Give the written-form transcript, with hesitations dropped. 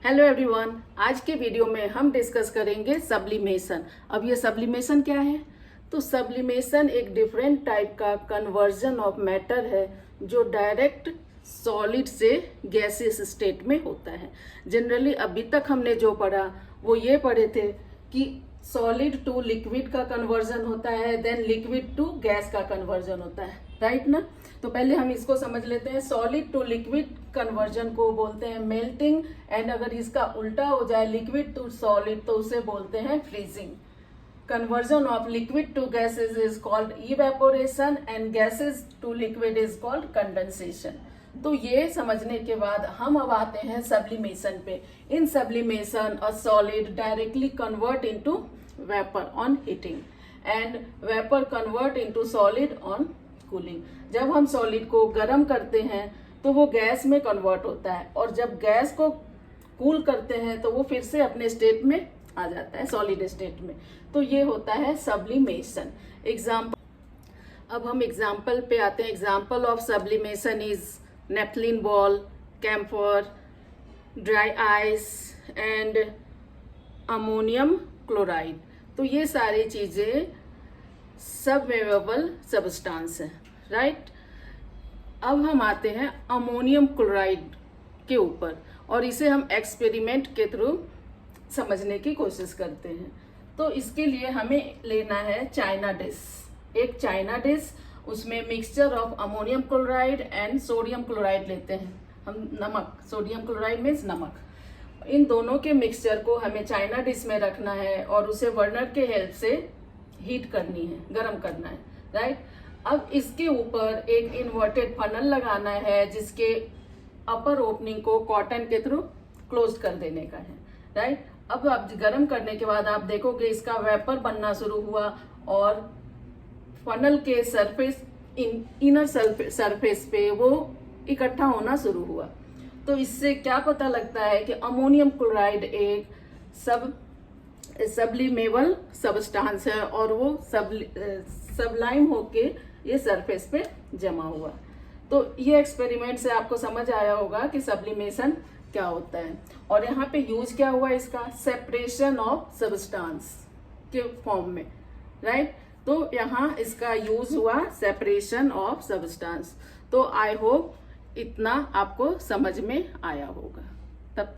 Hello everyone, आज के video में हम डिस्कस करेंगे सब्लिमेशन। अब ये सब्लिमेशन क्या है? तो सब्लिमेशन एक डिफरेंट टाइप का कन्वर्जन ऑफ मैटर है जो डायरेक्ट सॉलिड से गैसियस स्टेट में होता है। जनरली अभी तक हमने जो पढ़ा वो ये पढ़े थे कि सॉलिड टू लिक्विड का कन्वर्जन होता है, देन लिक्विड टू गैस का कन्वर्जन होता है, राइट ना। तो पहले हम इसको समझ लेते हैं। सॉलिड टू लिक्विड कन्वर्जन को बोलते हैं मेल्टिंग, एंड अगर इसका उल्टा हो जाए लिक्विड टू सॉलिड तो उसे बोलते हैं freezing. Conversion of liquid to gases is called evaporation and gases to liquid is called condensation. तो ये समझने के बाद हम अब आते हैं सब्लिमेशन पे। In sublimation a solid directly convert into vapour on heating and vapour convert into solid on cooling. जब हम सॉलिड को गर्म करते हैं तो वो गैस में कन्वर्ट होता है, और जब गैस को कूल करते हैं तो वो फिर से अपने स्टेट में आ जाता है, सॉलिड स्टेट में। तो ये होता है सब्लिमेशन। एग्जाम्पल, अब हम एग्जाम्पल पे आते हैं। Example of sublimation is naphthalene ball, camphor, dry ice and ammonium chloride. तो ये सारी चीजें सबमेवेबल सब्सटेंस है, राइट। अब हम आते हैं अमोनियम क्लोराइड के ऊपर, और इसे हम एक्सपेरिमेंट के थ्रू समझने की कोशिश करते हैं। तो इसके लिए हमें लेना है चाइना डिश, एक चाइना डिश, उसमें mixture of ammonium chloride and sodium chloride लेते हैं हम, नमक। सोडियम क्लोराइड मीन्स नमक। इन दोनों के मिक्सचर को हमें चाइना डिश में रखना है और उसे बर्नर के हेल्प से हीट करनी है, गर्म करना है, राइट। अब इसके ऊपर एक इन्वर्टेड फनल लगाना है जिसके अपर ओपनिंग को कॉटन के थ्रू क्लोज कर देने का है, राइट। अब आप गर्म करने के बाद आप देखोगे इसका वेपर बनना शुरू हुआ और फनल के सरफेस, इनर सरफेस पे वो इकट्ठा होना शुरू हुआ। तो इससे क्या पता लगता है कि अमोनियम क्लोराइड एक सब्लिमेबल सब्सटेंस है और वो सबलाइम होके ये सरफेस पे जमा हुआ। तो ये एक्सपेरिमेंट से आपको समझ आया होगा कि सब्लिमेशन क्या होता है। और यहाँ पे यूज क्या हुआ इसका, सेपरेशन ऑफ सब्सटेंस के फॉर्म में, राइट। तो यहाँ इसका यूज हुआ सेपरेशन ऑफ सब्सटेंस। तो आई होप इतना आपको समझ में आया होगा।